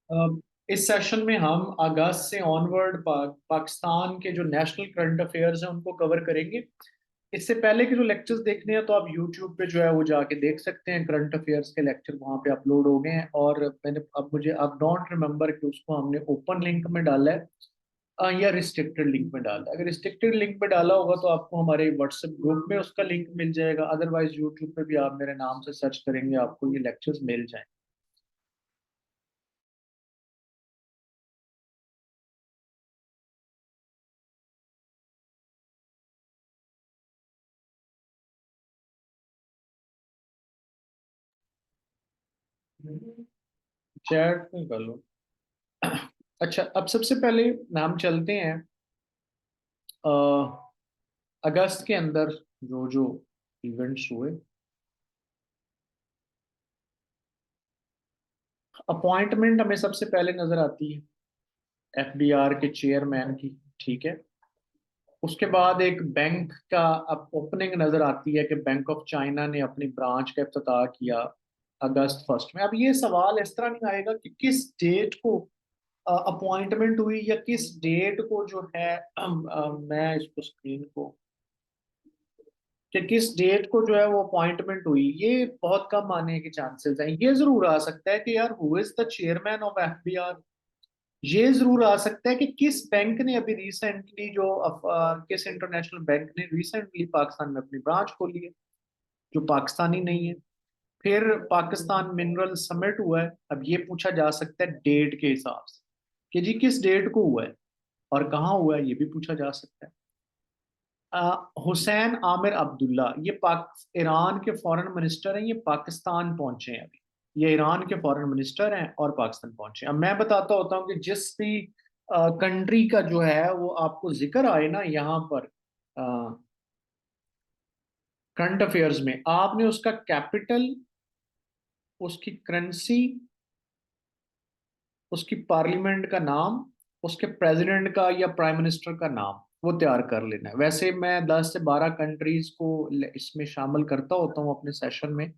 अ, इस सेशन में हम अगस्त से ऑनवर्ड पाकिस्तान के जो नेशनल करंट अफेयर्स हैं उनको कवर करेंगे। इससे पहले के जो लेक्चर्स देखने हैं तो आप यूट्यूब पे जो है वो जाके देख सकते हैं। करंट अफेयर्स के लेक्चर वहाँ पे अपलोड हो गए हैं और मैंने अब मुझे अब डोंट रिमेम्बर कि उसको हमने ओपन लिंक में डाला है या रिस्ट्रिक्टेड लिंक में डाला है। अगर रिस्ट्रिक्टेड लिंक में डाला होगा तो आपको हमारे व्हाट्सएप ग्रुप में उसका लिंक मिल जाएगा, अदरवाइज यूट्यूब पे भी आप मेरे नाम से सर्च करेंगे आपको ये लेक्चर्स मिल जाएंगे। चैट में कर लो। अच्छा, अब सबसे पहले हम चलते हैं अ, अगस्त के अंदर जो जो इवेंट्स हुए। अपॉइंटमेंट हमें सबसे पहले नजर आती है एफबीआर के चेयरमैन की। ठीक है। उसके बाद एक बैंक का अब ओपनिंग नजर आती है कि बैंक ऑफ चाइना ने अपनी ब्रांच का इफ्तिताह किया अगस्त 1 में। अब ये सवाल इस तरह नहीं आएगा कि किस डेट को अपॉइंटमेंट हुई या किस डेट को जो है मैं इसको स्क्रीन को कि किस डेट को जो है वो अपॉइंटमेंट हुई। ये बहुत कम आने के चांसेस हैं। ये जरूर आ सकता है कि यार who is the chairman of FBR. ये जरूर आ सकता है कि किस बैंक ने अभी रिसेंटली किस इंटरनेशनल बैंक ने रिसेंटली पाकिस्तान में अपनी ब्रांच खोली है जो पाकिस्तानी नहीं है। फिर पाकिस्तान मिनरल समिट हुआ है। अब ये पूछा जा सकता है डेट के हिसाब से कि जी किस डेट को हुआ है और कहाँ हुआ है, ये भी पूछा जा सकता है। हुसैन आमिर अब्दुल्ला ये पाक ईरान के फॉरेन मिनिस्टर हैं, ये पाकिस्तान पहुंचे हैं अभी। ये ईरान के फॉरेन मिनिस्टर हैं और पाकिस्तान पहुंचे हैं। अब मैं बताता होता हूँ कि जिस भी कंट्री का जो है वो आपको जिक्र आए ना यहाँ पर करंट अफेयर्स में, आपने उसका कैपिटल, उसकी करेंसी, उसकी पार्लियामेंट का नाम, उसके प्रेसिडेंट का या प्राइम मिनिस्टर का नाम वो तैयार कर लेना है। वैसे मैं 10 से 12 कंट्रीज को इसमें शामिल करता होता हूँ अपने सेशन में,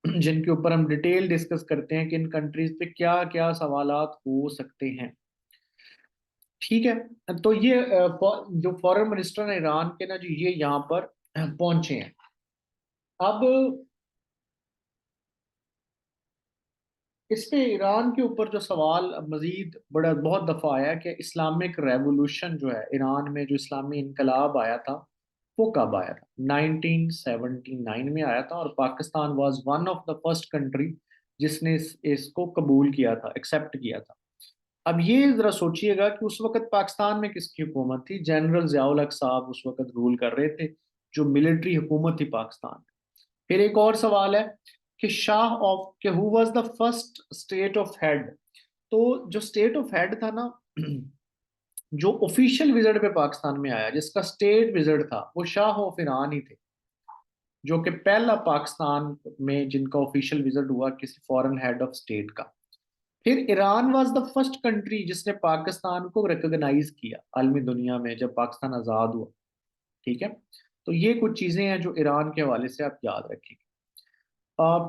जिनके ऊपर हम डिटेल डिस्कस करते हैं कि इन कंट्रीज पे क्या क्या सवालात हो सकते हैं। ठीक है। तो ये जो फॉरेन मिनिस्टर हैं ईरान के ना जी, ये यहाँ पर पहुंचे हैं। अब इस पे ईरान के ऊपर जो सवाल मजीद बड़ा बहुत दफा आया कि इस्लामिक रेवोल्यूशन जो है ईरान में, जो इस्लामी इनकलाब आया था वो कब आया था। 1979 में आया था और Pakistan was one of the first country जिसने इसको कबूल किया था, एक्सेप्ट किया था। अब ये जरा सोचिएगा कि उस वक्त पाकिस्तान में किसकी हुकूमत थी। जनरल जियाउल हक साहब उस वक्त रूल कर रहे थे, जो मिलिट्री हुकूमत थी पाकिस्तान में। फिर एक और सवाल है कि शाह ऑफ कि who was the first state of head. तो जो स्टेट ऑफ हेड था ना, जो ऑफिशियल विजिट पे पाकिस्तान में आया, जिसका स्टेट विजिट था, वो शाह ऑफ ईरान ही थे, जो कि पहला पाकिस्तान में जिनका ऑफिशियल विजिट हुआ किसी फॉरेन हेड ऑफ स्टेट का। फिर Iran was the first country जिसने पाकिस्तान को रिकॉग्नाइज किया आलमी दुनिया में जब पाकिस्तान आजाद हुआ। ठीक है। तो ये कुछ चीजें हैं जो ईरान के हवाले से आप याद रखेंगे।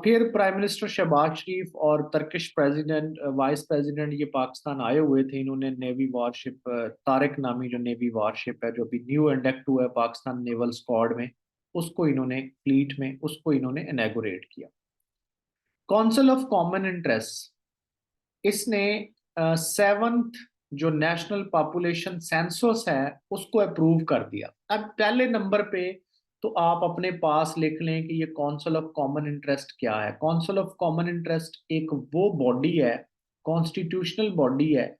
फिर प्राइम मिनिस्टर शहबाज शरीफ और तर्किश प्रेसिडेंट वाइस प्रेसिडेंट ये पाकिस्तान आए हुए थे। इन्होंने नेवी वारशिप तारिक नामी जो नेवी वारशिप है, जो अभी न्यू इंडक्ट हुआ है पाकिस्तान नेवल स्क्वाड में, उसको इन्होंने फ्लीट में उसको इन्होंने इनैगोरेट किया। काउंसिल ऑफ कॉमन इंटरेस्ट, इसने सेवंथ जो नेशनल पॉपुलेशन सेंसस है उसको अप्रूव कर दिया। अब पहले नंबर पे तो आप अपने पास लिख लें कि ये काउंसिल ऑफ कॉमन इंटरेस्ट क्या है। काउंसिल ऑफ कॉमन इंटरेस्ट एक वो बॉडी है, कॉन्स्टिट्यूशनल बॉडी है,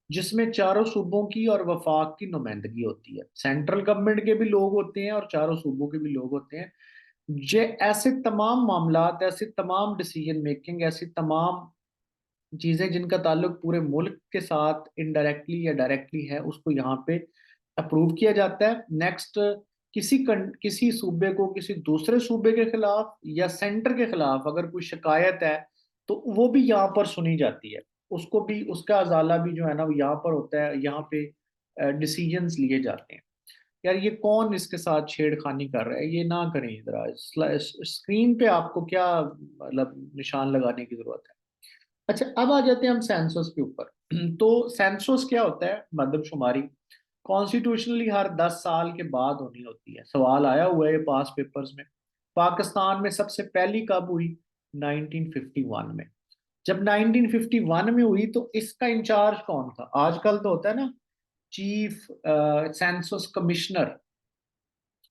जिसमें चारों सूबों की और वफाक की नुमाइंदगी होती है। सेंट्रल गवर्नमेंट के भी लोग होते हैं और चारों सूबों के भी लोग होते हैं। ये ऐसे तमाम मामलात, ऐसी तमाम डिसीजन मेकिंग, ऐसी तमाम चीजें जिनका ताल्लुक पूरे मुल्क के साथ इनडायरेक्टली या डायरेक्टली है, उसको यहाँ पे अप्रूव किया जाता है। नेक्स्ट, किसी सूबे को किसी दूसरे सूबे के खिलाफ या सेंटर के खिलाफ अगर कोई शिकायत है तो वो भी यहाँ पर सुनी जाती है। उसको भी, उसका अजाला भी जो है ना वो यहाँ पर होता है। यहाँ पे डिसीजंस लिए जाते हैं। यार ये कौन इसके साथ छेड़खानी कर रहा है, ये ना करें। जरा स्क्रीन पे आपको क्या मतलब निशान लगाने की जरूरत है। अच्छा, अब आ जाते हैं हम सेंसस के ऊपर। तो सेंसस क्या होता है? मरदमशुमारी कॉन्स्टिट्यूशनली हर 10 साल के बाद होनी होती है। सवाल आया हुआ है पास पेपर्स में। पाकिस्तान में सबसे पहली कब हुई? 1951 में। जब 1951 में हुई तो इसका इंचार्ज कौन था? आजकल तो होता है ना, चीफ सेंसस कमिश्नर,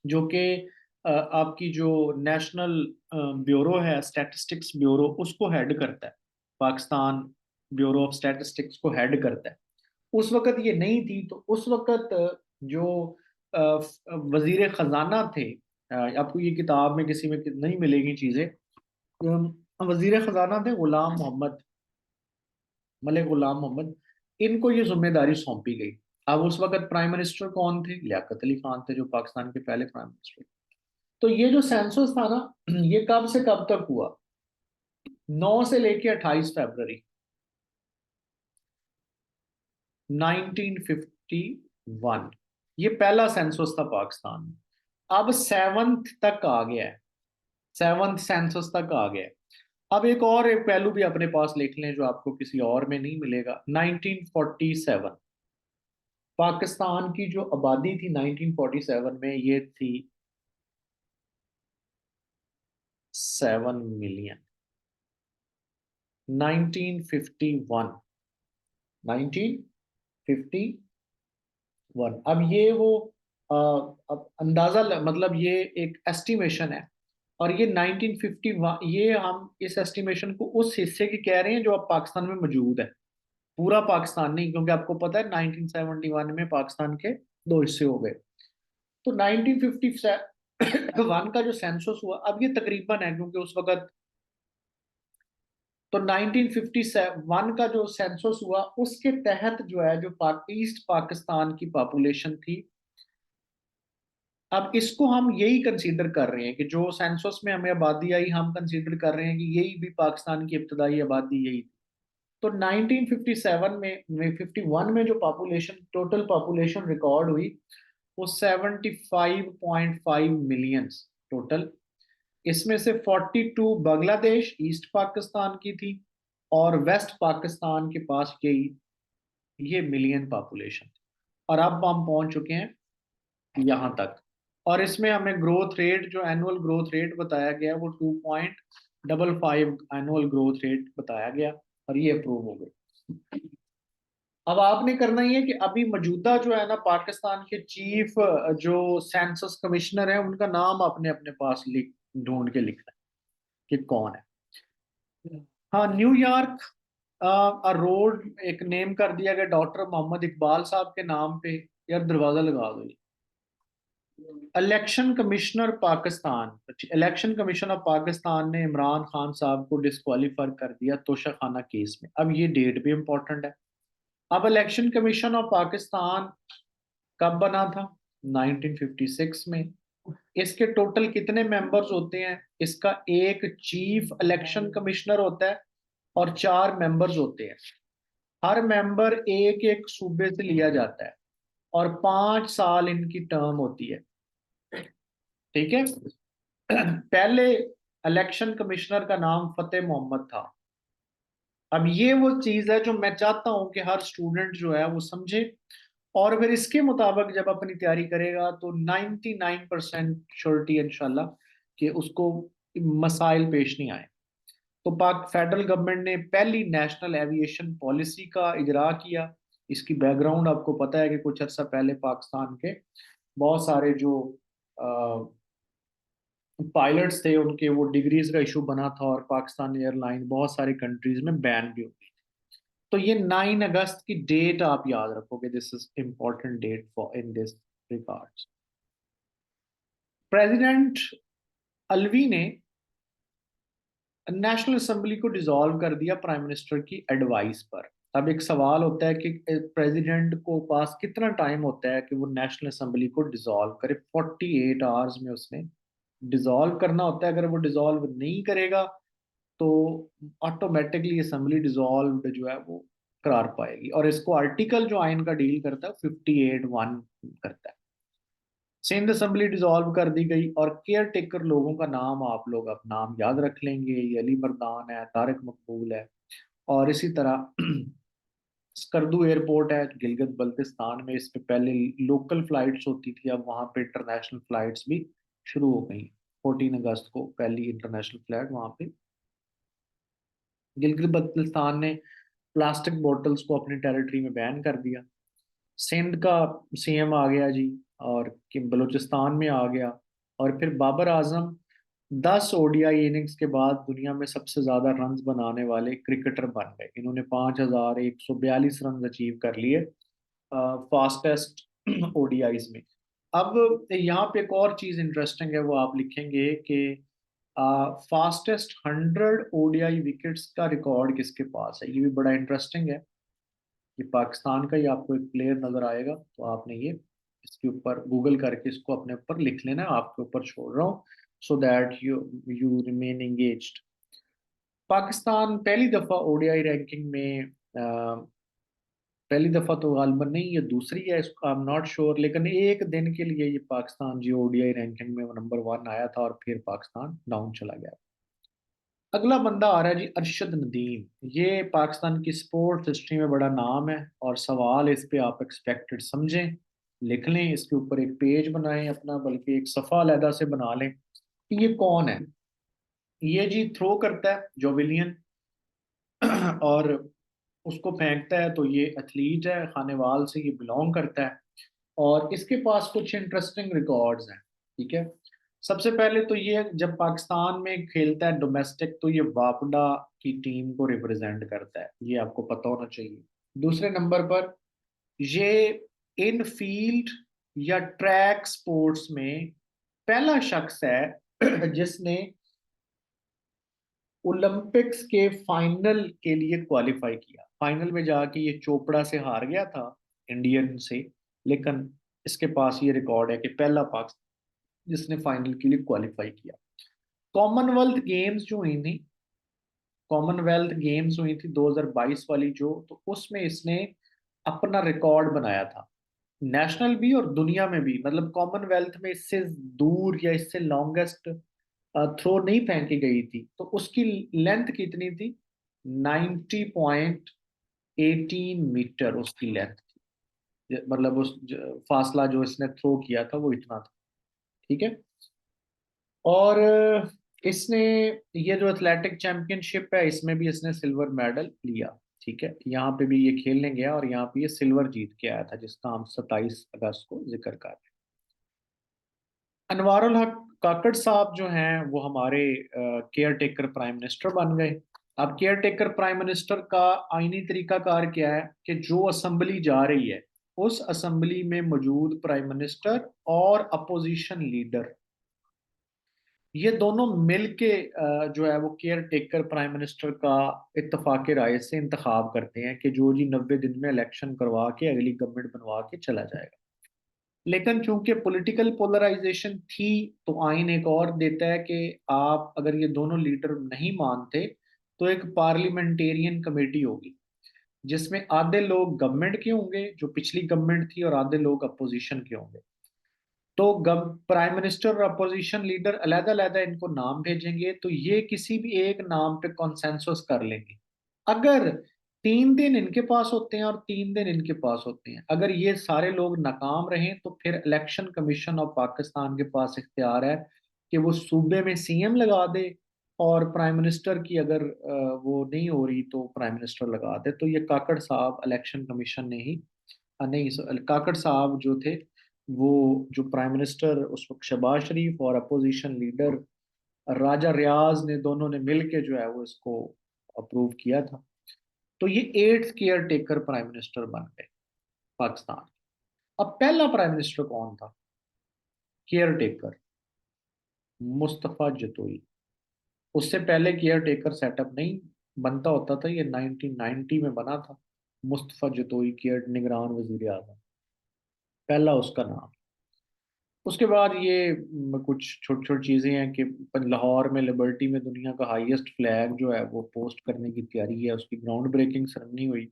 जो कि आपकी जो नेशनल ब्यूरो है, स्टैटिस्टिक्स ब्यूरो, उसको हेड करता है। पाकिस्तान ब्यूरो ऑफ स्टैटिस्टिक्स को हेड करता है। उस वक्त ये नहीं थी, तो उस वक्त जो वजीर खजाना थे, आपको ये किताब में किसी में नहीं मिलेगी चीजें। वजीर खजाना थे गुलाम मोहम्मद, मलिक गुलाम मोहम्मद। इनको ये जिम्मेदारी सौंपी गई। अब उस वक्त प्राइम मिनिस्टर कौन थे? लियाकत अली खान थे, जो पाकिस्तान के पहले प्राइम मिनिस्टर। तो ये जो सेंसस था ना, ये कब से कब तक हुआ? 9 से लेके 28 फरवरी 1951। ये पहला सेंसस था पाकिस्तान में। अब सेवंथ तक आ गया है, सेवंथ सेंसस तक आ गया है। अब एक पहलू भी अपने पास लिख लें जो आपको किसी और में नहीं मिलेगा। 1947 पाकिस्तान की जो आबादी थी 1947 में, ये थी 7 मिलियन। 1951, 1951। अब ये वो अब अंदाजा मतलब ये एक एस्टिमेशन है। और ये 1951, ये हम इस एस्टिमेशन को उस हिस्से की कह रहे हैं जो अब पाकिस्तान में मौजूद है। पूरा पाकिस्तान नहीं, क्योंकि आपको पता है 1971 में पाकिस्तान के दो हिस्से हो गए। तो 1951 का जो सेंसस हुआ, अब ये तकरीबन है क्योंकि उस वक्त, तो 1951 का जो सेंसस हुआ उसके तहत जो है, जो ईस्ट पाकिस्तान की पॉपुलेशन थी। अब इसको हम यही कंसीडर कर रहे हैं कि जो सेंसस में हमें आबादी आई, हम कंसीडर कर रहे हैं कि यही भी पाकिस्तान की इब्तदाई आबादी यही थी। तो 1957 में 51 में जो पॉपुलेशन, टोटल पॉपुलेशन रिकॉर्ड हुई, वो 75.5 मिलियन टोटल। इसमें से 42 बांग्लादेश ईस्ट पाकिस्तान की थी, और वेस्ट पाकिस्तान के पास यही, ये मिलियन पॉपुलेशन। और अब हम पहुंच चुके हैं यहाँ तक। और इसमें हमें ग्रोथ रेट, जो एनुअल ग्रोथ रेट बताया गया, वो 2.55 एनुअल ग्रोथ रेट बताया गया, और ये अप्रूव हो गई। अब आपने करना ही है कि अभी मौजूदा जो है ना पाकिस्तान के चीफ जो सेंसस कमिश्नर है, उनका नाम आपने अपने पास लिख, ढूंढ के लिखना है कि कौन है। हाँ, न्यूयॉर्क रोड एक नेम कर दिया गया डॉक्टर मोहम्मद इकबाल साहब के नाम पे। यार दरवाजा लगा दो। Election commissioner Pakistan, election commission of Pakistan ने इमरान खान साहब को डिस्क्वालीफाई कर दिया तोशाखाना केस में। अब ये डेट भी इंपॉर्टेंट है। अब इलेक्शन कमीशन ऑफ पाकिस्तान कब बना था? 1956 में। इसके टोटल कितने मेंबर्स होते हैं? इसका एक चीफ इलेक्शन कमिश्नर होता है, और 4 मेंबर्स होते हैं। हर मेंबर एक एक सूबे से लिया जाता है, और 5 साल इनकी टर्म होती है। ठीक है। पहले इलेक्शन कमिश्नर का नाम फतेह मोहम्मद था। अब ये वो चीज है जो मैं चाहता हूं कि हर स्टूडेंट जो है वो समझे, और फिर इसके मुताबिक जब अपनी तैयारी करेगा तो 99% श्योरिटी इंशाल्लाह कि उसको मसाइल पेश नहीं आए। तो पाक फेडरल गवर्नमेंट ने पहली नेशनल एविएशन पॉलिसी का इजरा किया। इसकी बैकग्राउंड आपको पता है कि कुछ अर्सा पहले पाकिस्तान के बहुत सारे जो पायलट्स थे, उनके वो डिग्रीज का इशू बना था, और पाकिस्तान एयरलाइन बहुत सारी कंट्रीज में बैन भी हो गई। तो ये 9 अगस्त की डेट आप याद रखोगे, this is important date for in this regards. President Alvi ने नेशनल असेंबली को डिसॉल्व कर दिया प्राइम मिनिस्टर की एडवाइस पर। अब एक सवाल होता है कि प्रेसिडेंट को पास कितना टाइम होता है कि वो नेशनल असेंबली को डिसॉल्व करे? 48 आवर्स में उसने डिसॉल्व करना होता है। अगर वो डिसॉल्व नहीं करेगा तो ऑटोमेटिकली असेंबली डिसॉल्व जो है वो करार पाएगी। और इसको आर्टिकल जो आइन का डील करता है 58(1) करता है। सिंध असेंबली डिसॉल्व कर दी गई, और केयर टेकर लोगों का नाम आप लोग अब नाम याद रख लेंगे। ये अली मर्दान है, तारिक मकबूल है, और इसी तरह स्कर्दू एयरपोर्ट है गिलगित बल्तिस्तान में, इस पे पहले लोकल फ्लाइट्स होती थी, अब वहाँ पे इंटरनेशनल फ्लाइट्स भी शुरू हो गई। 14 अगस्त को पहली इंटरनेशनल फ्लाइट वहाँ पे। गिलगित बल्तिस्तान ने प्लास्टिक बोतल्स को अपनी टेरिटरी में बैन कर दिया। सिंध का सीएम आ गया जी, और कि बलूचिस्तान में आ गया। और फिर बाबर आजम 10 ओडीआई इनिंग्स के बाद दुनिया में सबसे ज्यादा रन बनाने वाले क्रिकेटर बन गए। इन्होंने 5,142 रन अचीव कर लिए फास्टेस्ट ओडीआईज में। अब यहाँ पे एक और चीज इंटरेस्टिंग है, वो आप लिखेंगे कि फास्टेस्ट 100 ओडीआई विकेट्स का रिकॉर्ड किसके पास है। ये भी बड़ा इंटरेस्टिंग है। ये पाकिस्तान का ही आपको एक प्लेयर नजर आएगा, तो आपने ये इसके ऊपर गूगल करके इसको अपने ऊपर लिख लेना है, आपके ऊपर छोड़ रहा हूँ, so that you you remain engaged. Pakistan पहली दफा ओडीआई रैंकिंग में पहली दफा तो गालबन नहीं, ये दूसरी है, इसको आई एम नॉट श्योर, लेकिन एक दिन के लिए ये पाकिस्तान जी ओडीआई रैंकिंग में नंबर 1 आया था और फिर पाकिस्तान डाउन चला गया। अगला बंदा आ रहा है जी अरशद नदीम। ये पाकिस्तान की स्पोर्ट्स हिस्ट्री में बड़ा नाम है, और सवाल इस पे आप एक्सपेक्टेड समझें, लिख लें, इसके ऊपर एक पेज बनाएं अपना, बल्कि एक सफ़ा अलहदा से बना लें कि ये कौन है। ये जी थ्रो करता है जोविलियन और उसको फेंकता है, तो ये एथलीट है, खानेवाल से ये बिलोंग करता है। और इसके पास कुछ इंटरेस्टिंग रिकॉर्ड्स हैं। ठीक है, सबसे पहले तो ये जब पाकिस्तान में खेलता है डोमेस्टिक, तो ये वापडा की टीम को रिप्रेजेंट करता है, ये आपको पता होना चाहिए। दूसरे नंबर पर ये इन फील्ड या ट्रैक स्पोर्ट्स में पहला शख्स है जिसने ओलंपिक्स के फाइनल के लिए क्वालिफाई किया। फाइनल में जाके ये चोपड़ा से हार गया था, इंडियन से, लेकिन इसके पास ये रिकॉर्ड है कि पहला पाकिस्तान जिसने फाइनल के लिए क्वालिफाई किया। कॉमनवेल्थ गेम्स जो हुई थी, कॉमनवेल्थ गेम्स हुई थी 2022 वाली जो, तो उसमें इसने अपना रिकॉर्ड बनाया था, नेशनल भी और दुनिया में भी। मतलब कॉमनवेल्थ में इससे दूर या इससे लॉन्गेस्ट थ्रो नहीं फेंकी गई थी, तो उसकी लेंथ कितनी थी? 90.18 मीटर उसकी लेंथ थी। मतलब उस फासला जो इसने थ्रो किया था वो इतना था। ठीक है, और इसने ये जो एथलेटिक चैंपियनशिप है इसमें भी इसने सिल्वर मेडल लिया। ठीक है, यहाँ पे भी ये खेलने गया और यहाँ पे ये सिल्वर जीत के आया था, जिसका हम 27 अगस्त को जिक्र कर रहे हैं। अनवारुल हक काकड़ साहब जो हैं वो हमारे केयर टेकर प्राइम मिनिस्टर बन गए। अब केयर टेकर प्राइम मिनिस्टर का आईनी तरीकाकार क्या है कि जो असेंबली जा रही है, उस असेंबली में मौजूद प्राइम मिनिस्टर और अपोजिशन लीडर, ये दोनों मिल के जो है वो केयर टेकर प्राइम मिनिस्टर का इत्तफाक राय से इंतखाब करते हैं कि जो जी 90 दिन में इलेक्शन करवा के अगली गवर्नमेंट बनवा के चला जाएगा। लेकिन चूंकि पॉलिटिकल पोलराइजेशन थी, तो आइन एक और देता है कि आप अगर ये दोनों लीडर नहीं मानते, तो एक पार्लियामेंटेरियन कमेटी होगी, जिसमें आधे लोग गवर्नमेंट के होंगे जो पिछली गवर्नमेंट थी, और आधे लोग अपोजिशन के होंगे। तो प्राइम मिनिस्टर और अपोजिशन लीडर अलग अलग इनको नाम भेजेंगे, तो ये किसी भी एक नाम पे कॉन्सेंसस कर लेंगे। अगर 3 दिन इनके पास होते हैं और 3 दिन इनके पास होते हैं, अगर ये सारे लोग नाकाम रहें, तो फिर इलेक्शन कमीशन ऑफ पाकिस्तान के पास इख्तियार है कि वो सूबे में सीएम लगा दे, और प्राइम मिनिस्टर की अगर वो नहीं हो रही तो प्राइम मिनिस्टर लगा दे। तो ये काकड़ साहब इलेक्शन कमीशन ने ही नहीं, काकड़ साहब जो थे, वो जो प्राइम मिनिस्टर उस वक्त शहबाज शरीफ और अपोजिशन लीडर राजा रियाज ने, दोनों ने मिलके जो है वो इसको अप्रूव किया था। तो ये 8th care taker prime minister बन गए पाकिस्तान। अब पहला प्राइम मिनिस्टर कौन था केयर टेकर? मुस्तफा जतोई। उससे पहले केयर टेकर सेटअप नहीं बनता होता था, ये 1990 में बना था। मुस्तफा जतोई केयर निगरान वजीर आजम, पहला उसका नाम। उसके बाद ये कुछ छोटी छोटी चीजें हैं कि लाहौर में लिबर्टी में दुनिया का हाईएस्ट फ्लैग जो है वो पोस्ट करने की तैयारी है, उसकी ग्राउंड ब्रेकिंग सेरेमनी हुई।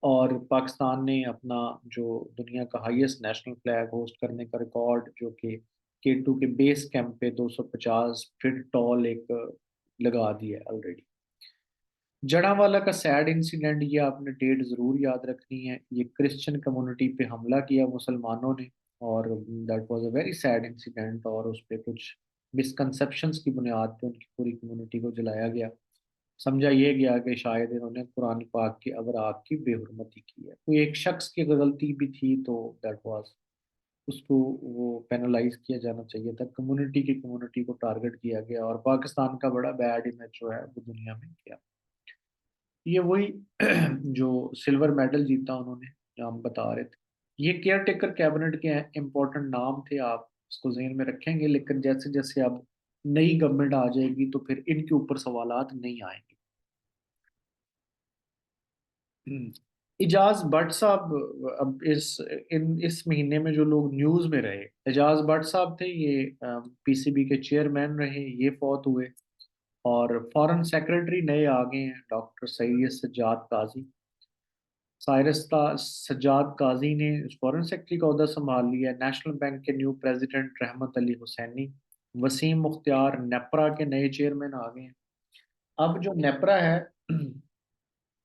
और पाकिस्तान ने अपना जो दुनिया का हाईएस्ट नेशनल फ्लैग होस्ट करने का रिकॉर्ड, जो कि K2 के बेस कैंप पे 250 फीट टॉल एक लगा दिया है ऑलरेडी। जड़ावाला का सैड इंसिडेंट, ये आपने डेट ज़रूर याद रखनी है। ये क्रिश्चियन कम्युनिटी पे हमला किया मुसलमानों ने, और that was a very sad incident, और उस पे कुछ मिसकंसेप्शंस की बुनियाद पे उनकी पूरी कम्युनिटी को जलाया गया। समझा ये गया कि शायद इन्होंने कुरान पाक की अवराक की बेहुरमती की है। कोई एक शख्स की गलती भी थी तो दैट वाज, उसको वो पेनलाइज किया जाना चाहिए था। कम्युनिटी की कम्युनिटी को टारगेट किया गया, और पाकिस्तान का बड़ा बैड इमेज जो है वो दुनिया में गया। ये वही जो सिल्वर मेडल जीता उन्होंने, जो हम बता रहे थे। ये केयर टेकर कैबिनेट के इम्पोर्टेंट नाम थे, आप इसको जहन में रखेंगे। लेकिन जैसे जैसे अब नई गवर्नमेंट आ जाएगी तो फिर इनके ऊपर सवालात नहीं आएंगे। हम्म। इजाज भट्ट साहब, अब इस महीने में जो लोग न्यूज में रहे, एजाज भट्ट साहब थे, ये पीसीबी के चेयरमैन रहे, ये फौत हुए। और फॉरेन सेक्रेटरी नए आ गए हैं, डॉक्टर सैयद सज्जाद काजी। सज्जाद काजी ने फॉरेन सेक्रेटरी का ओहदा संभाल लिया। नेशनल बैंक के न्यू प्रेसिडेंट रहमत अली हुसैनी। वसीम मुख्तार नेपरा के नए चेयरमैन आ गए हैं। अब जो नेपरा है,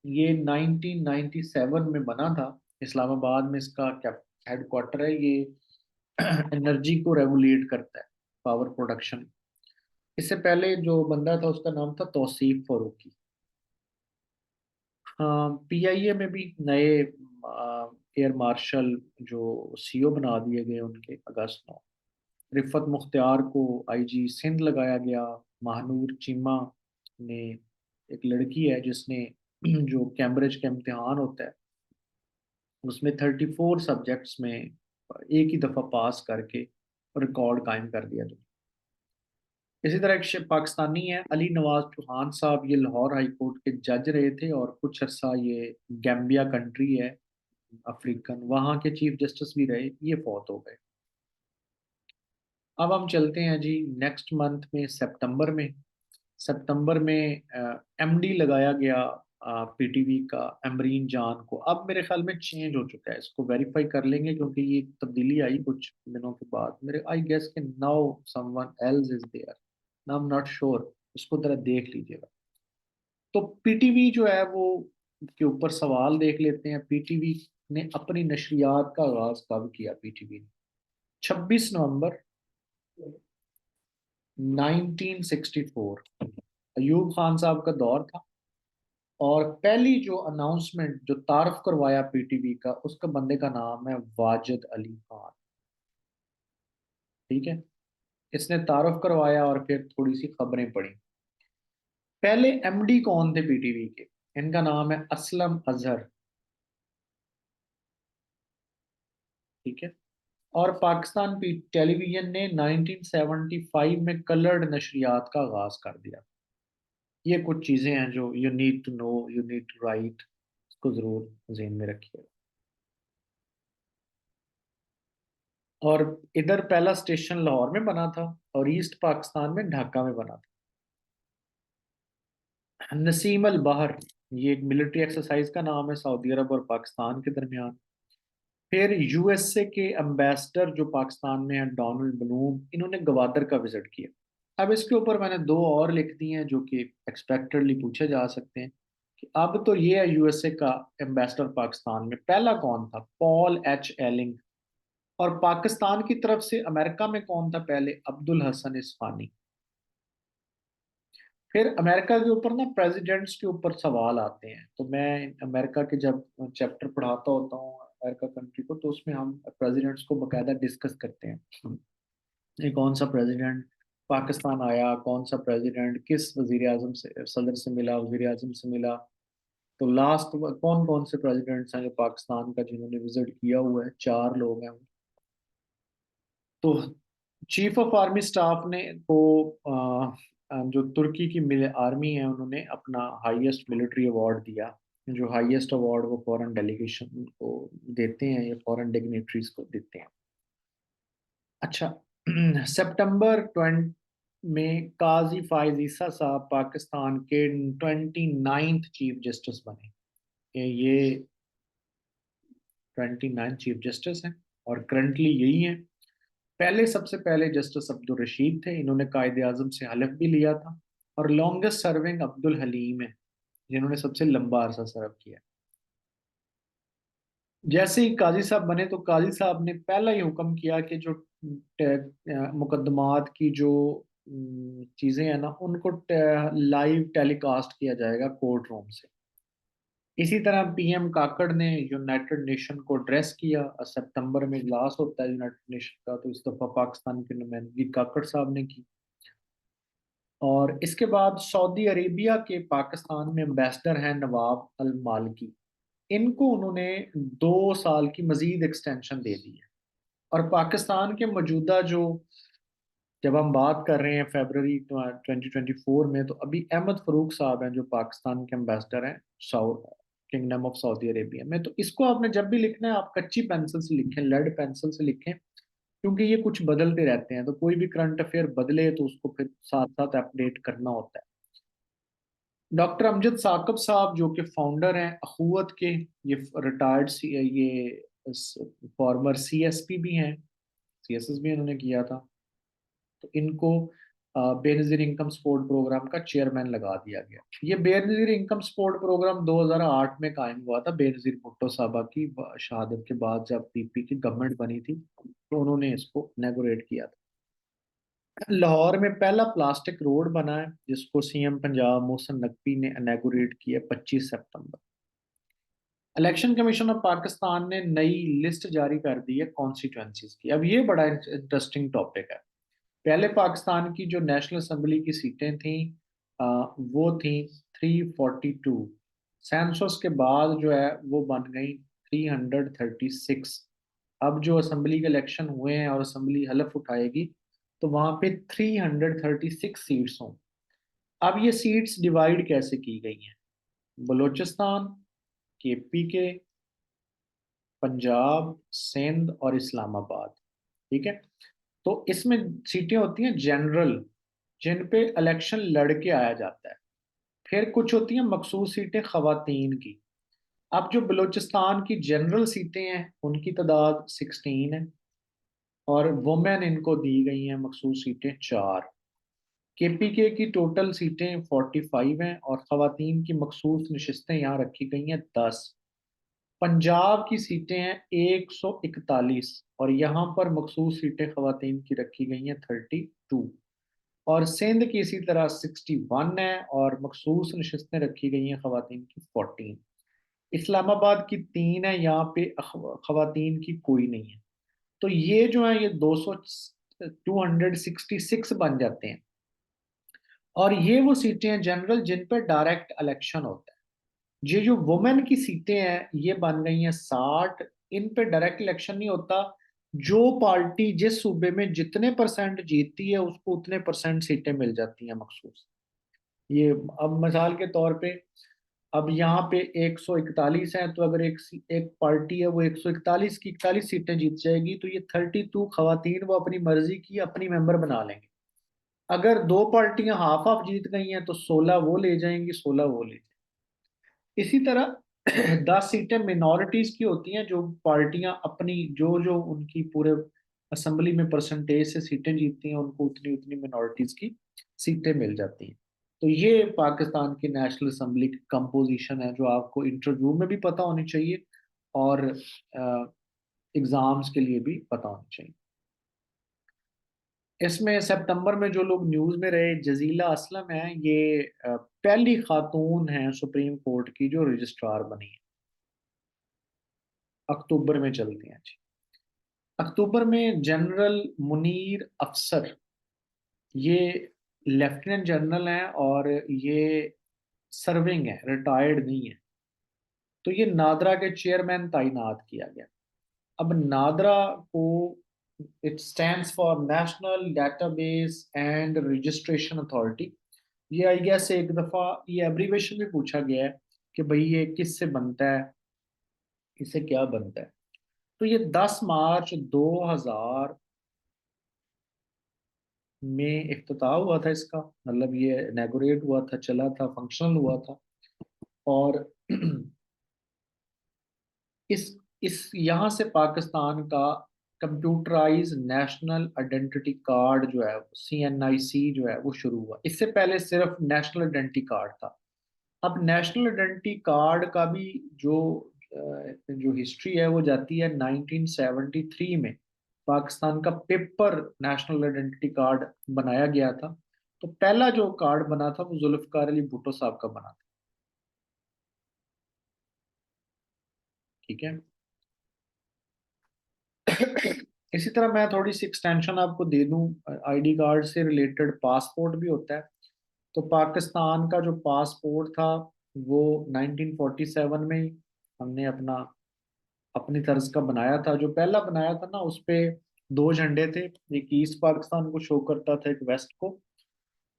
ये 1997 में बना था। इस्लामाबाद में इसका हेडक्वार्टर है। ये एनर्जी को रेगुलेट करता है, पावर प्रोडक्शन। इससे पहले जो बंदा था उसका नाम था तौसीफ फारूकी। हाँ, पीआईए में भी नए एयर मार्शल जो सीओ बना दिए गए उनके, अगस्त 9। रिफत मुख्तार को आईजी सिंध लगाया गया। महानूर चीमा ने, एक लड़की है जिसने जो कैम्ब्रिज का इम्तिहान होता है उसमें 34 सब्जेक्ट्स में एक ही दफ़ा पास करके रिकॉर्ड कायम कर दिया। जो इसी तरह एक पाकिस्तानी है अली नवाज चौहान साहब, ये लाहौर हाई कोर्ट के जज रहे थे, और कुछ अर्सा ये गैम्बिया कंट्री है अफ्रीकन, वहाँ के चीफ जस्टिस भी रहे, ये फौत हो गए। अब हम चलते हैं जी नेक्स्ट मंथ में, सितंबर में एमडी लगाया गया पीटीवी का, अमरीन जान को। अब मेरे ख्याल में चेंज हो चुका है, इसको वेरीफाई कर लेंगे क्योंकि ये तब्दीली आई कुछ दिनों के बाद। मेरे आई गेस के now someone else is there, I am not sure, इसको जरा देख लीजिएगा। तो पीटीवी जो है वो के ऊपर सवाल देख लेते हैं। पीटीवी ने अपनी नशरियात का आगाज कब किया? पीटीवी ने 26 नवंबर 1964, अयूब खान साहब का दौर था। और पहली जो अनाउंसमेंट, जो तारफ करवाया पीटीवी का, उसका बंदे का नाम है वाजिद अली खान। ठीक है, इसने तारफ करवाया और फिर थोड़ी सी खबरें पड़ी। पहले एमडी कौन थे पीटीवी के? इनका नाम है असलम अजहर। ठीक है। और पाकिस्तान टेलीविजन ने 1975 में कलर्ड नशरियात का आगाज कर दिया। ये कुछ चीजें हैं जो you need to know, you need to right, इसको जरूर ज़हन में रखिए। और इधर पहला स्टेशन लाहौर में बना था, और ईस्ट पाकिस्तान में ढाका में बना था। नसीम अल बहर, ये एक मिलिट्री एक्सरसाइज का नाम है सऊदी अरब और पाकिस्तान के दरमियान। फिर यूएसए के एम्बेसडर जो पाकिस्तान में है, डोनाल्ड ब्लूम, इन्होंने गवादर का विजिट किया। अब इसके ऊपर मैंने दो और लिख दी हैं जो कि एक्सपेक्टेडली पूछे जा सकते हैं। कि अब तो ये है यूएसए का एम्बेसडर पाकिस्तान में, पहला कौन था? Paul H Elling. और पाकिस्तान की तरफ से अमेरिका में कौन था पहले? अब्दुल हसन इस्फानी। फिर अमेरिका के ऊपर ना प्रेसिडेंट्स के ऊपर सवाल आते हैं, तो मैं अमेरिका के जब चैप्टर पढ़ाता होता हूँ अमेरिका कंट्री को, तो उसमें हम प्रेसिडेंट्स को बकायदा डिस्कस करते हैं। ये कौन सा प्रेसिडेंट पाकिस्तान आया, कौन सा प्रेसिडेंट किस वजीर आजम से, सदर से मिला, वजीर आजम से मिला। तो लास्ट कौन कौन से प्रेसिडेंट्स हैं जो पाकिस्तान का जिन्होंने विजिट किया हुआ है? 4 लोग हैं। तो चीफ ऑफ आर्मी स्टाफ ने को जो तुर्की की आर्मी है उन्होंने अपना हाईएस्ट मिलिट्री अवार्ड दिया। जो हाईएस्ट अवार्ड वो फॉरेन डेलीगेशन को देते हैं, या फॉरेन डिग्नेटरीज को देते हैं। अच्छा, सितंबर 20 में काजी फायज ईसा साहब पाकिस्तान के 29th चीफ जस्टिस बने। ये 29 चीफ जस्टिस हैं, और करंटली यही हैं। पहले सबसे पहले जस्टिस अब्दुल रशीद थे, इन्होंने कायदे आजम से हलफ भी लिया था। और लॉन्गेस्ट सर्विंग अब्दुल हलीम है। जिन्होंने सबसे लंबा अरसा सर्व किया। जैसे ही काजी साहब बने तो काजी साहब ने पहला ही हुक्म किया कि जो मुकदमात की जो चीजें हैं ना, उनको लाइव टेलीकास्ट किया जाएगा कोर्ट रूम से। इसी तरह पीएम काकड़ ने यूनाइटेड नेशन को एड्रेस किया। सितंबर में इजलास होता है यूनाइटेड नेशन का, तो इस दफा पाकिस्तान की नुमाइंदगी काकड़ साहब ने की। और इसके बाद सऊदी अरेबिया के पाकिस्तान में एम्बेसडर हैं नवाब अल मालिकी। इनको उन्होंने 2 साल की मजीद एक्सटेंशन दे दी है। और पाकिस्तान के मौजूदा जो, जब हम बात कर रहे हैं फरवरी 2024 में, तो अभी अहमद फरूक साहब हैं जो पाकिस्तान के एम्बेसडर हैं south kingdom of Saudi Arabia में। तो इसको आपने जब भी लिखना है, आप कच्ची पेंसिल से लिखें, लेड पेंसिल से लिखें, क्योंकि ये कुछ बदलते रहते हैं, तो कोई भी करंट अफेयर बदले तो उसको फिर साथ साथ अपडेट करना होता है। डॉक्टर अमजद साकब साहब जो कि फाउंडर हैं अखुवत के, ये रिटायर्ड ये फॉर्मर सीएसपी भी हैं, सीएसएस भी इन्होंने किया था। तो इनको बेनजीर इनकम सपोर्ट प्रोग्राम का चेयरमैन लगा दिया गया। ये बेनजीर इनकम सपोर्ट प्रोग्राम 2008 में कायम हुआ था, बेनजीर भुट्टो साहबा की शहादत के बाद जब पीपी की गवर्नमेंट बनी थी, तो उन्होंने इसको इनैगोरेट किया था। लाहौर में पहला प्लास्टिक रोड बना है जिसको सीएम पंजाब मोहसिन नकवी ने इनैगोरेट किया 25 सितंबर। इलेक्शन कमीशन ऑफ पाकिस्तान ने नई लिस्ट जारी कर दी है कॉन्स्टिट्यूंसीज की। अब ये बड़ा इंटरेस्टिंग टॉपिक है। पहले पाकिस्तान की जो नेशनल असेंबली की सीटें थी वो थी 342। सेंसस के बाद जो है वो बन गई 336। अब जो असेंबली के इलेक्शन हुए हैं और असेंबली हलफ उठाएगी, तो वहां पे 336 सीट्स हों। अब ये सीट्स डिवाइड कैसे की गई हैं? बलूचिस्तान, केपी के, पंजाब, सिंध और इस्लामाबाद। ठीक है। तो इसमें सीटें होती हैं जनरल, जिन पे इलेक्शन लड़के आया जाता है। फिर कुछ होती हैं मखसूस सीटें खवातीन की। अब जो बलूचिस्तान की जनरल सीटें हैं उनकी तादाद 16 है, और वुमेन इनको दी गई हैं मखसूस सीटें 4। केपीके की टोटल सीटें 45 हैं और खवातीन की मखसूस नशिस्तें यहाँ रखी गई हैं 10। पंजाब की सीटें हैं 141, और यहाँ पर मखसूस सीटें खवातीन की रखी गई हैं 32। और सिंध की इसी तरह 61 है और मखसूस नशिस्तें रखी गई हैं खवातीन की 14। इस्लामाबाद की 3 है, यहाँ पे खवातीन की कोई नहीं है। तो ये जो है ये 266 बन जाते हैं। और ये वो सीटें हैं जनरल जिन पर डायरेक्ट इलेक्शन होता है। ये जो वुमेन की सीटें हैं ये बन गई हैं 60। इन पे डायरेक्ट इलेक्शन नहीं होता। जो पार्टी जिस सूबे में जितने परसेंट जीतती है उसको उतने परसेंट सीटें मिल जाती हैं मखसूस। ये, अब मिसाल के तौर पे, अब यहाँ पे 141 है, तो अगर एक पार्टी है वो 141 की 41 सीटें जीत जाएगी, तो ये 32 खवातीन वो अपनी मर्जी की अपनी मेंबर बना लेंगे। अगर दो पार्टियां हाफ हाफ जीत गई हैं तो 16 वो ले जाएंगी, 16 वो ले जाएंगी। इसी तरह 10 सीटें मिनॉरिटीज की होती हैं, जो पार्टियां अपनी जो जो उनकी पूरे असेंबली में परसेंटेज से सीटें जीतती हैं उनको उतनी उतनी मिनॉरिटीज की सीटें मिल जाती हैं। तो ये पाकिस्तान की नेशनल असेंबली की कंपोजिशन है, जो आपको इंटरव्यू में भी पता होनी चाहिए और एग्जाम्स के लिए भी पता होनी चाहिए। इसमें सितंबर में जो लोग न्यूज में रहे, जजीला असलम है, ये पहली खातून है सुप्रीम कोर्ट की जो रजिस्ट्रार बनी है। अक्टूबर में चलती हैं जी। अक्टूबर में जनरल मुनीर अफसर, ये लेफ्टिनेंट जनरल हैं और ये सर्विंग है, रिटायर्ड नहीं है। तो ये नादरा के चेयरमैन तैनात किया गया। अब नादरा को, it stands for national database and registration authority. ये आई गेस एक दफा ये एब्रीवेशन भी पूछा गया है कि भाई ये किस से बनता है, इससे क्या बनता है। तो ये 10 मार्च 2000 में इफ्तिताह हुआ था इसका, मतलब ये इनैगोरेट हुआ था, चला था, फंक्शनल हुआ था। और इस यहाँ से पाकिस्तान का कंप्यूटराइज नेशनल आइडेंटिटी कार्ड जो है, CNIC जो है, वो शुरू हुआ। इससे पहले सिर्फ नेशनल आइडेंटिटी कार्ड था। अब नेशनल आइडेंटिटी कार्ड का भी जो जो हिस्ट्री है वो जाती है 1973 में। पाकिस्तान का पेपर नेशनल आइडेंटिटी कार्ड बनाया गया था। तो पहला जो कार्ड बना था वो जुल्फकार अली भुट्टो साहब का बना था। ठीक है। इसी तरह मैं थोड़ी सी एक्सटेंशन आपको दे दूं, आईडी कार्ड से रिलेटेड पासपोर्ट भी होता है। तो पाकिस्तान का जो पासपोर्ट था वो 1947 में ही हमने अपना अपनी तर्ज का बनाया था। जो पहला बनाया था ना, उस पे दो झंडे थे। एक ईस्ट पाकिस्तान को शो करता था, एक वेस्ट को।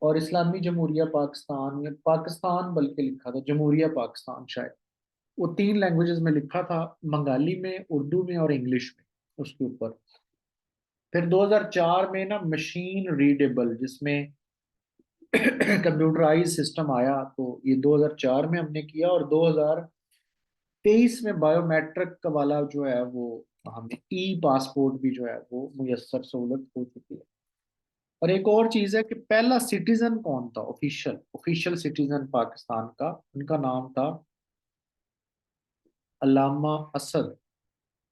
और इस्लामी जमहूरिया पाकिस्तान, या पाकिस्तान बल्कि लिखा था, जमहूरिया पाकिस्तान शायद। वो तीन लैंग्वेजेस में लिखा था, बंगाली में, उर्दू में और इंग्लिश में उसके ऊपर। फिर 2004 में ना मशीन रीडेबल, जिसमें कंप्यूटराइज सिस्टम आया, तो ये 2004 में हमने किया। और 2023 में बायोमेट्रिक का वाला जो है वो हमें ई पासपोर्ट भी जो है वो मुयस्सर सहूलत हो चुकी है। और एक और चीज है कि पहला सिटीजन कौन था, ऑफिशियल ऑफिशियल सिटीजन पाकिस्तान का, उनका नाम था अल्लामा असद।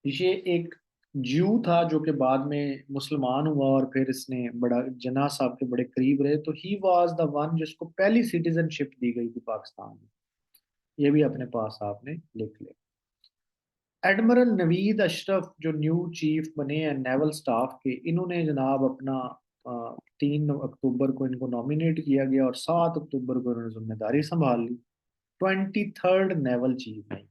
ये एक ज्यू था जो कि बाद में मुसलमान हुआ और फिर इसने बड़ा जिन्ना साहब के बड़े करीब रहे। तो ही वाज द वन जिसको पहली सिटीजनशिप दी गई थी पाकिस्तान में। ये भी अपने पास आपने लिख लिया। एडमिरल नवीद अशरफ जो न्यू चीफ बने हैं नेवल स्टाफ के, इन्होंने जनाब अपना 3 अक्टूबर को इनको नॉमिनेट किया गया और 7 अक्टूबर को इन्होंने जिम्मेदारी संभाल ली। 23rd नेवल चीफ है।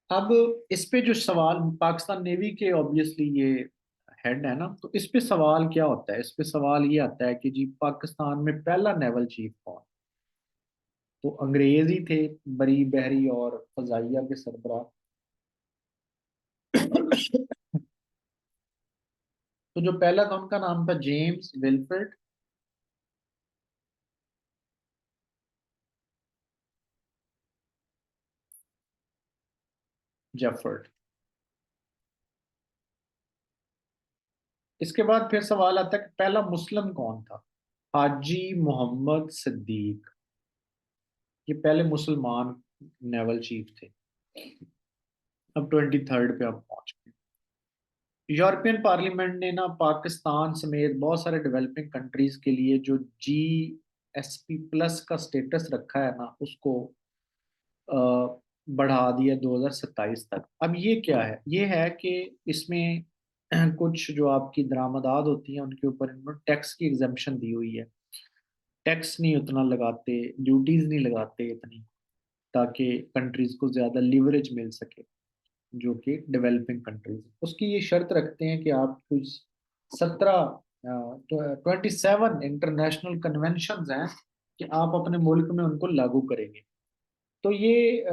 अब इस पे जो सवाल, पाकिस्तान नेवी के ऑब्वियसली ये हेड है ना, तो इस पे सवाल क्या होता है, इस पे सवाल ये आता है कि जी पाकिस्तान में पहला नेवल चीफ कौन। तो अंग्रेज ही थे, बरी बहरी और फजाइया के सरबराह। तो जो पहला था उनका नाम था जेम्स विल्फ्रेड जेफर्ड। इसके बाद फिर सवाल आता है कि पहला मुस्लिम कौन था। हाजी मोहम्मद सिद्दीक, ये पहले मुसलमान नेवल चीफ थे। अब 23rd पे हम पहुंच गए। यूरोपियन पार्लियामेंट ने ना पाकिस्तान समेत बहुत सारे डेवलपिंग कंट्रीज के लिए जो GSP+ का स्टेटस रखा है ना, उसको बढ़ा दिया 2027 तक। अब ये क्या है, ये है कि इसमें कुछ जो आपकी दरामदात होती हैं उनके ऊपर इन्होंने टैक्स की एग्जेम्पशन दी हुई है। टैक्स नहीं उतना लगाते, ड्यूटीज नहीं लगाते इतनी, ताकि कंट्रीज को ज्यादा लिवरेज मिल सके, जो कि डेवलपिंग कंट्रीज। उसकी ये शर्त रखते हैं कि आप कुछ 17 27 इंटरनेशनल कन्वेंशन हैं कि आप अपने मुल्क में उनको लागू करेंगे। तो ये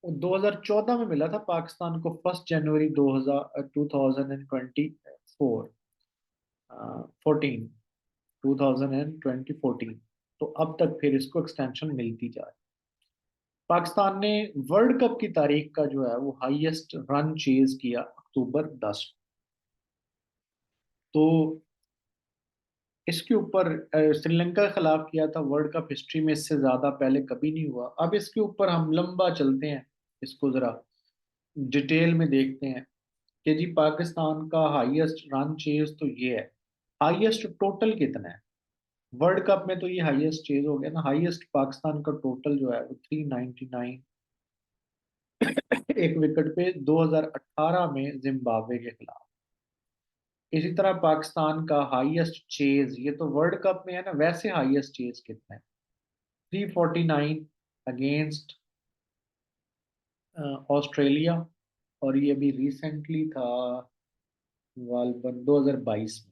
2014 में मिला था पाकिस्तान को, 1 जनवरी 2024, 2014। तो अब तक फिर इसको एक्सटेंशन मिलती जा रही है। पाकिस्तान ने वर्ल्ड कप की तारीख का जो है वो हाईएस्ट रन चेज किया अक्टूबर 10 को। तो इसके ऊपर श्रीलंका के खिलाफ किया था। वर्ल्ड कप हिस्ट्री में इससे ज्यादा पहले कभी नहीं हुआ। अब इसके ऊपर हम लंबा चलते हैं, इसको जरा डिटेल में देखते हैं कि जी पाकिस्तान का हाईएस्ट रन चेज तो ये है। हाईएस्ट टोटल कितना है वर्ल्ड कप में, तो ये हाईएस्ट चेज हो गया ना। हाईएस्ट पाकिस्तान का टोटल जो है वो 399, एक विकेट पे 2018 में जिम्बाब्वे के खिलाफ। इसी तरह पाकिस्तान का हाईएस्ट चेज, ये तो वर्ल्ड कप में है ना, वैसे हाईएस्ट चेज कितना है, 349 अगेंस्ट ऑस्ट्रेलिया। और ये अभी रिसेंटली था वालबन 2022 में।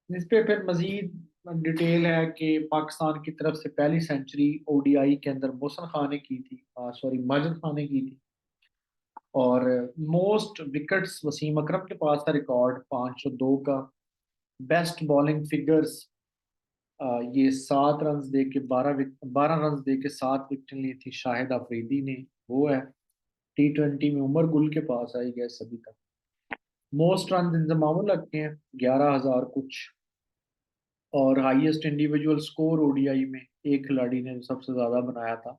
इस पे फिर मजीद डिटेल है कि पाकिस्तान की तरफ से पहली सेंचुरी ODI के अंदर मोहसिन खान ने की थी, सॉरी माजिद खान ने की थी। और मोस्ट विकेट्स वसीम अकरम के पास था रिकॉर्ड 502 का। बेस्ट बॉलिंग फिगर्स, ये 7 रन दे के 12 रन दे के 7 विकेट ली थी शाहिद अफरीदी ने, वो है। T20 में उमर गुल के पास आई गया सभी तक। मोस्ट रन इंजमामुल लग के हैं 11,000 कुछ। और हाईएस्ट इंडिविजुअल स्कोर ओडीआई में एक खिलाड़ी ने जो सबसे ज्यादा बनाया था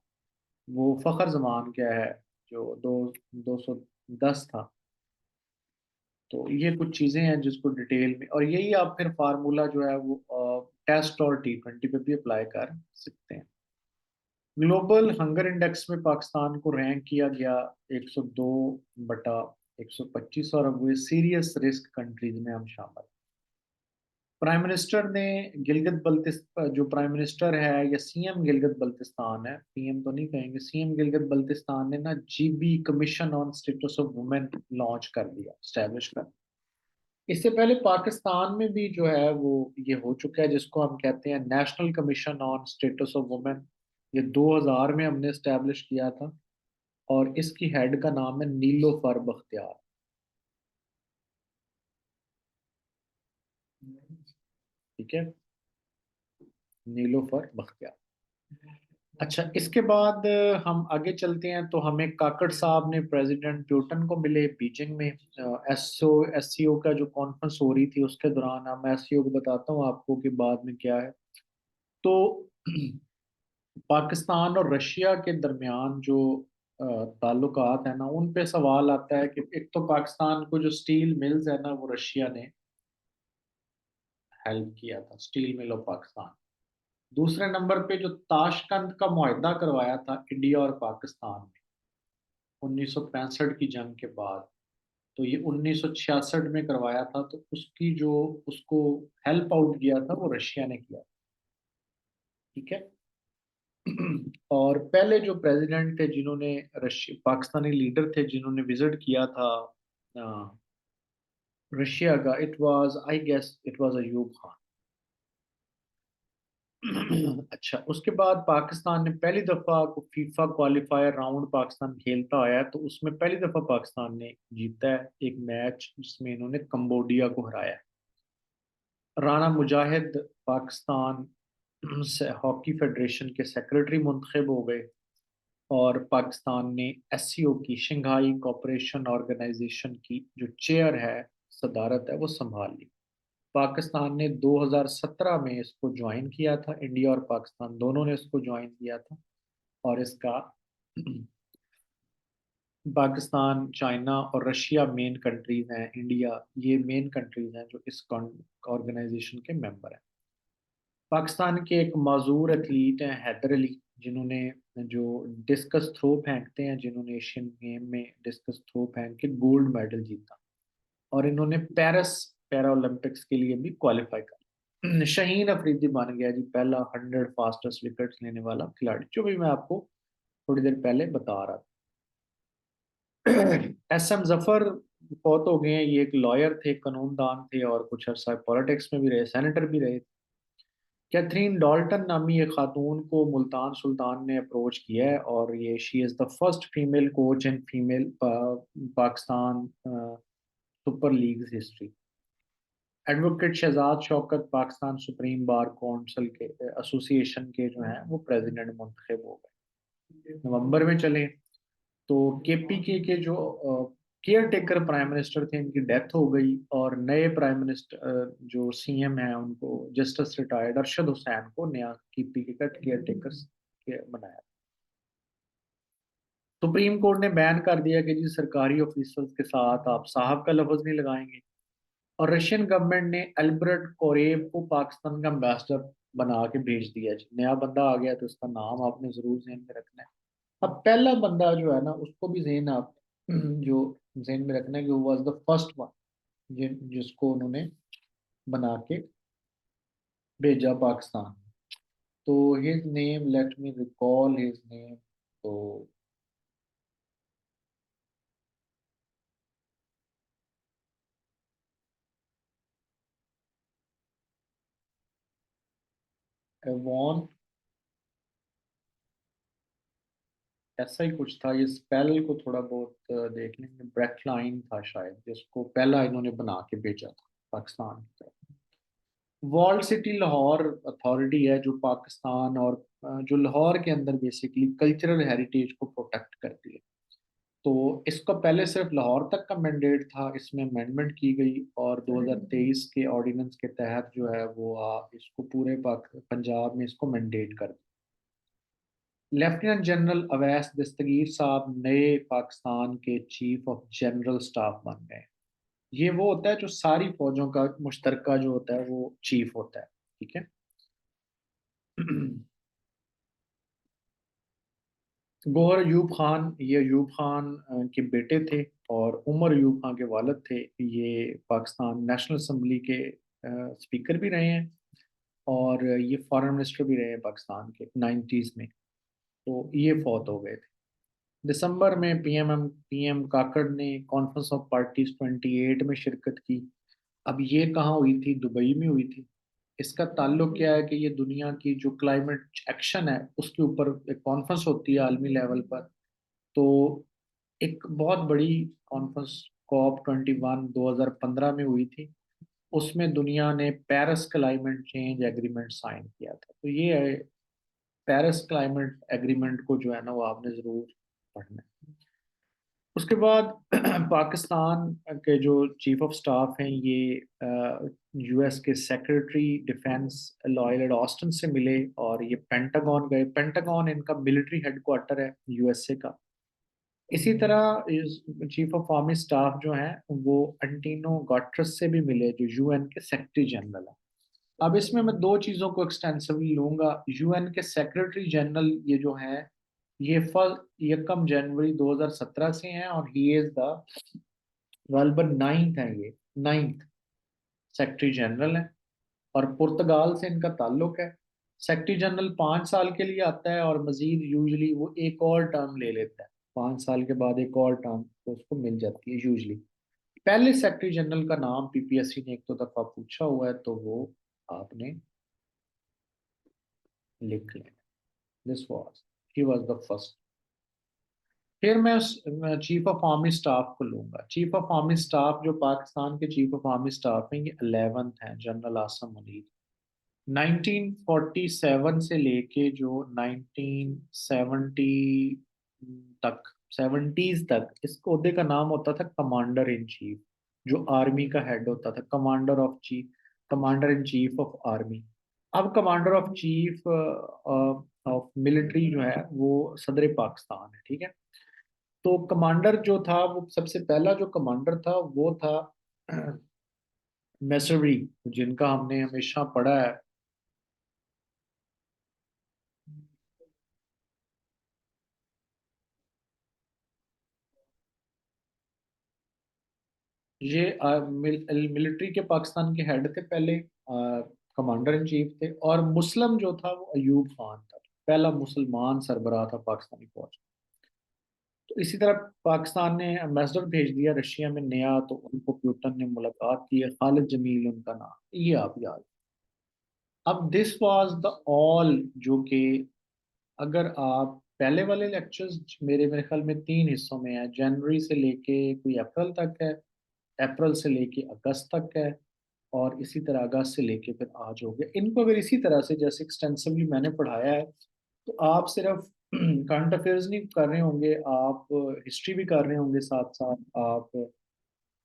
वो फखर जमान क्या है, जो 210 था। तो ये कुछ चीजें हैं जिसको डिटेल में, और यही आप फिर फार्मूला जो है वो टेस्ट और टी20 पे भी अप्लाई कर सकते हैं। ग्लोबल हंगर इंडेक्स में पाकिस्तान को रैंक किया गया 102 बटा 125, और अब हुए सीरियस रिस्क कंट्रीज में हम शामिल। प्राइम मिनिस्टर ने गिलगित बल्तिस्तान, जो प्राइम मिनिस्टर है या सीएम गिलगित बल्तिस्तान है, पीएम तो नहीं कहेंगे, सीएम गिलगित बल्तिस्तान ने ना GB commission on status of women launch कर दिया, स्टैब्लिश कर। इससे पहले पाकिस्तान में भी जो है वो ये हो चुका है, जिसको हम कहते हैं national commission on status of women. ये 2000 में हमने स्टैब्लिश किया था, और इसकी हेड का नाम है नीलोफर बख्तियार। ठीक है, नीलोफर बख्तियार। अच्छा, इसके बाद हम आगे चलते हैं तो हमें काकड़ साहब ने प्रेसिडेंट प्यूटन को मिले बीजिंग में। एससीओ का जो कॉन्फ्रेंस हो रही थी उसके दौरान, अब मैं एससीओ को बताता हूँ आपको कि बाद में क्या है। तो पाकिस्तान और रशिया के दरमियान जो ताल्लुकात है ना, उन पे सवाल आता है कि एक तो पाकिस्तान को जो स्टील मिल्स है ना वो रशिया ने हेल्प किया था, स्टील मिल ऑफ पाकिस्तान। दूसरे नंबर पे जो ताशकंद का मुआहदा करवाया था इंडिया और पाकिस्तान में 1965 की जंग के बाद, तो ये 1966 में करवाया था, तो उसकी जो उसको हेल्प आउट किया था वो रशिया ने किया। ठीक है। और पहले जो प्रेसिडेंट थे जिन्होंने रशिया, पाकिस्तानी लीडर थे जिन्होंने विजिट किया था रशिया का, it was I guess it was Ayub Khan. अच्छा, उसके बाद पाकिस्तान ने पहली दफा को फीफा क्वालिफायर राउंड पाकिस्तान खेलता आया, तो उसमें पहली दफा पाकिस्तान ने जीता है एक मैच जिसमें इन्होंने कंबोडिया को हराया। राना मुजाहिद पाकिस्तान से हॉकी फेडरेशन के सेक्रेटरी मुंतखब हो गए, और पाकिस्तान ने एससीओ की, शंघाई कोऑपरेशन ऑर्गेनाइजेशन की जो चेयर है, सदारत है, वो संभाल ली। पाकिस्तान ने 2017 में इसको ज्वाइन किया था, इंडिया और पाकिस्तान दोनों ने इसको ज्वाइन किया था। और इसका पाकिस्तान, चाइना और रशिया मेन कंट्रीज हैं, इंडिया, ये मेन कंट्रीज हैं जो इस ऑर्गेनाइजेशन के मेंबर हैं। पाकिस्तान के एक माजूर एथलीट हैं हैदर अली, जिन्होंने जो डिस्कस थ्रो फेंकते हैं, जिन्होंने एशियन गेम में डिस्कस थ्रो फेंक के गोल्ड मेडल जीता, और इन्होंने पेरिस पैरा ओलंपिक्स के लिए भी क्वालिफाई कर। शहीन अफरीदी बन गया जी पहला 100 फास्टेस्ट विकेट लेने वाला खिलाड़ी, जो भी मैं आपको थोड़ी देर पहले बता रहा था। एस एम जफर फौत हो गए हैं, ये एक लॉयर थे, कानूनदान थे, और कुछ अर्सा पॉलिटिक्स में भी रहे, सेनेटर भी रहे। कैथरीन डॉल्टन नामी एक खातून को मुल्तान सुल्तान ने अप्रोच किया है, और ये she is the first female coach in female Pakistan super league history. Advocate Shahzad Shaukat Pakistan supreme bar council के एसोसिएशन के जो हैं वो प्रेसिडेंट मुंतखब हो गए नवंबर में चले। तो केपीके के जो केयर टेकर प्राइम मिनिस्टर थे, इनकी डेथ हो गई, और नए प्राइम मिनिस्टर जो सीएम हैं उनको जस्टिस रिटायर्ड अरशद हुसैन को नया केपीके का केयर टेकर बनाया। सुप्रीम कोर्ट ने बैन कर दिया कि जी सरकारी ऑफिसर्स के साथ आप साहब का लफ्ज नहीं लगाएंगे। और रशियन गवर्नमेंट ने अल्बर्ट कोरेब को पाकिस्तान का एम्बेसडर बना के भेज दिया जी, नया बंदा आ गया तो उसका नाम आपने जरूर जहन में रखना है। अब पहला बंदा जो है ना उसको भी जहन आप जो जहन में रखना है कि वो वाज द फर्स्ट वन जिसको उन्होंने बना के भेजा पाकिस्तान। तो his name, let me recall his name. तो एवॉन, ऐसा ही कुछ था, ये स्पेल को थोड़ा बहुत देख लेंगे, ब्रेकलाइन था शायद जिसको पहला इन्होंने बना के भेजा था पाकिस्तान की तरफ। वॉल्ड सिटी लाहौर अथॉरिटी है जो पाकिस्तान और जो लाहौर के अंदर बेसिकली कल्चरल हेरिटेज को प्रोटेक्ट करती है। तो इसको पहले सिर्फ लाहौर तक का मैंडेट था, इसमें अमेंडमेंट की गई और 2023 के ऑर्डिनेंस के तहत जो है वो इसको पूरे पाक पंजाब में इसको मैंडेट कर दिया। लेफ्टिनेंट जनरल अवैस दस्तगीर साहब नए पाकिस्तान के चीफ ऑफ जनरल स्टाफ बन गए। ये वो होता है जो सारी फौजों का मुश्तरका जो होता है वो चीफ होता है, ठीक है। गौहर अयूब खान, ये अयूब खान के बेटे थे और उमर अयूब खान के वालिद थे। ये पाकिस्तान नेशनल असम्बली के स्पीकर भी रहे हैं और ये फॉरेन मिनिस्टर भी रहे हैं पाकिस्तान के 90s में। तो ये फौत हो गए थे। दिसंबर में पीएम काकड़ ने कॉन्फ्रेंस ऑफ पार्टीज 28 में शिरकत की। अब ये कहाँ हुई थी? दुबई में हुई थी। इसका ताल्लुक क्या है कि ये दुनिया की जो क्लाइमेट एक्शन है उसके ऊपर एक कॉन्फ्रेंस होती है आलमी लेवल पर। तो एक बहुत बड़ी कॉन्फ्रेंस COP 21 2015 में हुई थी। उसमें दुनिया ने Paris climate change agreement sign किया था। तो ये है पेरिस क्लाइमेट एग्रीमेंट को जो है ना वो आपने जरूर पढ़ना है। उसके बाद पाकिस्तान के जो चीफ ऑफ स्टाफ हैं ये यूएस के सेक्रेटरी डिफेंस लॉयड ऑस्टिन से मिले और ये पेंटागन गए। पेंटागन इनका मिलिट्री हेडक्वार्टर है यूएसए का। इसी तरह इस चीफ ऑफ आर्मी स्टाफ जो हैं वो अंटीनो गाट्रस से भी मिले जो यूएन के सेक्रेटरी जनरल है। अब इसमें मैं दो चीज़ों को एक्सटेंसिवली लूंगा। यूएन के सेक्रेटरी जनरल ये जो है ये फर्स्ट 1 जनवरी 2017 से हैं और ही इज द वेलबन नाइन्थ है, ये नाइन्थ सेक्रेटरी जनरल है और पुर्तगाल से इनका ताल्लुक है। सेक्रेटरी जनरल 5 साल के लिए आता है और मजीद यूजली वो एक और टर्म ले लेता है। 5 साल के बाद एक और टर्म तो उसको मिल जाती है यूजली। पहले सेक्रेटरी जनरल का नाम पीपीएससी ने एक दो दफा पूछा हुआ है तो वो आपने लिख लें। This was he was the first. फिर मैं चीफ ऑफ आर्मी स्टाफ को लूंगा। चीफ ऑफ आर्मी स्टाफ जो पाकिस्तान के चीफ ऑफ आर्मी स्टाफ हैं ये 11th हैं, जनरल आसम मुनीर। 1947 से लेके जो 1970 तक 70s तक इस ओहदे का नाम होता था कमांडर इन चीफ। जो आर्मी का हेड होता था, commander in chief of army. अब commander of chief of military जो है वो सदर पाकिस्तान है, ठीक है। तो कमांडर जो था वो सबसे पहला जो कमांडर था वो था मैसरी, जिनका हमने हमेशा पढ़ा है। ये मिलिट्री के पाकिस्तान के हेड थे पहले, कमांडर इन चीफ थे। और मुस्लिम जो था वो अयूब खान था, पहला मुसलमान सरबराह था पाकिस्तानी फौज। तो इसी तरह पाकिस्तान ने एम्बेसडर भेज दिया रशिया में नया, तो उनको पुतिन ने मुलाकात की है, खालिद जमील उनका नाम, ये आप याद। अब दिस वाज द ऑल जो कि अगर आप पहले वाले लेक्चर्स मेरे मेरे ख्याल में 3 हिस्सों में है। जनवरी से लेके कोई अप्रैल तक है, अप्रैल से लेके अगस्त तक है और इसी तरह अगस्त से लेके फिर आज हो गया। इनको अगर इसी तरह से जैसे एक्सटेंसिवली मैंने पढ़ाया है तो आप सिर्फ करंट अफेयर्स नहीं कर रहे होंगे, आप हिस्ट्री भी कर रहे होंगे, साथ साथ आप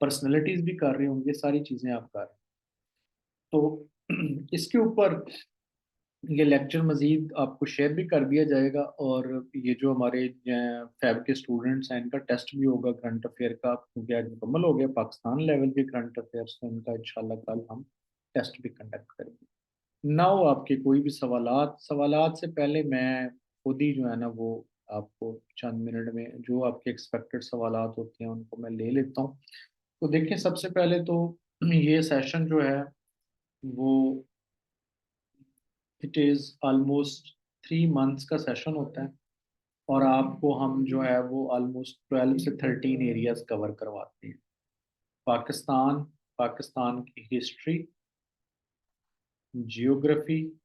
पर्सनैलिटीज भी कर रहे होंगे, सारी चीजें आप कर रहे हैं। तो इसके ऊपर ये लेक्चर मजीद आपको शेयर भी कर दिया जाएगा और ये जो हमारे फैब के स्टूडेंट्स हैं इनका टेस्ट भी होगा करंट अफेयर का, क्योंकि आज मुकम्मल हो गया पाकिस्तान लेवल के करंट अफेयर्स, तो इनका इंशाल्लाह कल हम टेस्ट भी कंडक्ट करेंगे। नाउ आपके कोई भी सवालात सवालात से पहले मैं खुद ही जो है ना वो आपको चंद मिनट में जो आपके एक्सपेक्टेड सवालात होते हैं उनको मैं ले लेता हूँ। तो देखिए सबसे पहले तो ये सेशन जो है वो इट इज़ ऑलमोस्ट 3 मंथ्स का सेशन होता है और आपको हम जो है वो ऑलमोस्ट 12 से 13 एरियाज कवर करवाते हैं। पाकिस्तान, पाकिस्तान की हिस्ट्री, जियोग्राफी,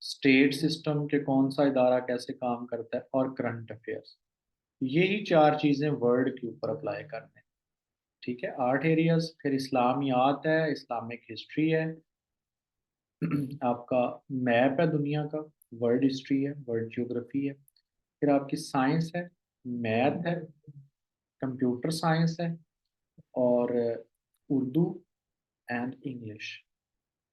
स्टेट सिस्टम के कौन सा इदारा कैसे काम करता है और करंट अफेयर्स। यही 4 चीज़ें वर्ल्ड के ऊपर अप्लाई करने हैं, ठीक है। 8 एरियाज। फिर इस्लामियात है, इस्लामिक हिस्ट्री है, आपका मैप है दुनिया का, वर्ल्ड हिस्ट्री है, वर्ल्ड ज्योग्राफी है। फिर आपकी साइंस है, मैथ है, कंप्यूटर साइंस है, और उर्दू एंड इंग्लिश।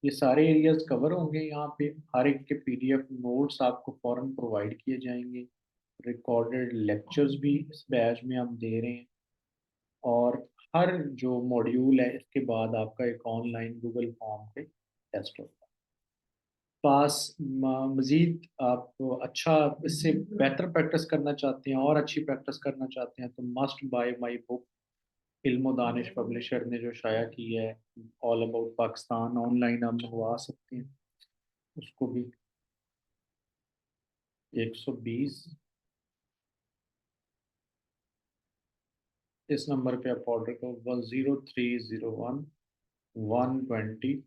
ये सारे एरियाज कवर होंगे यहाँ पे। हर एक के पीडीएफ नोट्स आपको फौरन प्रोवाइड किए जाएंगे। रिकॉर्डेड लेक्चर्स भी इस बैच में हम दे रहे हैं। और हर जो मॉड्यूल है इसके बाद आपका एक ऑनलाइन गूगल फॉर्म पे टेस्ट होगा। पास मज़ीद आप अच्छा इससे बेहतर प्रैक्टिस करना चाहते हैं और अच्छी प्रैक्टिस करना चाहते हैं तो मस्ट बाय माई बुक। इल्म दानिश पब्लिशर ने जो शाया की है, ऑल अबाउट पाकिस्तान, ऑनलाइन आप मंगवा सकते हैं उसको भी। 120 इस नंबर पे आप ऑर्डर करो, 10301 120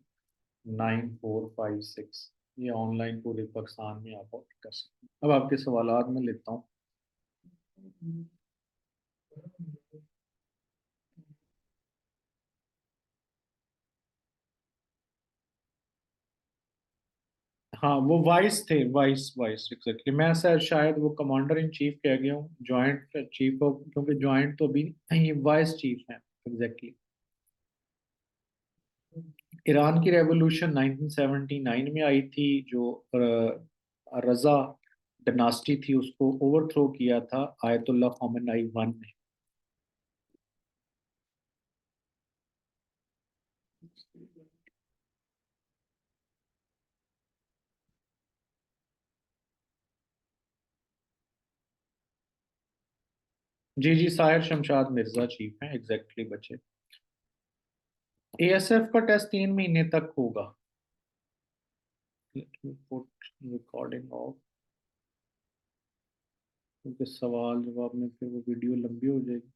9456। ये ऑनलाइन पूरे पाकिस्तान में आप ऑर्डर कर सकते हैं। अब आपके सवालात में लेता हूँ। हाँ वो वाइस थे, वाइस वाइस एग्जैक्टली। मैं सर शायद वो कमांडर इन चीफ कह गया हूँ, जॉइंट चीफ ऑफ, क्योंकि जॉइंट तो अभी नहीं, ये वाइस चीफ हैं एग्जैक्टली। ईरान की रेवोल्यूशन 1979 में आई थी। जो रजा डायनास्टी थी उसको ओवरथ्रो किया था आयतुल्लाह खामेनी वन ने। जी जी, साहिर शमशाद मिर्जा चीफ हैं एग्जैक्टली बचे। एएसएफ का टेस्ट 3 महीने तक होगा। रिकॉर्डिंग ऑफ, क्योंकि सवाल जवाब में फिर वो वीडियो लंबी हो जाएगी।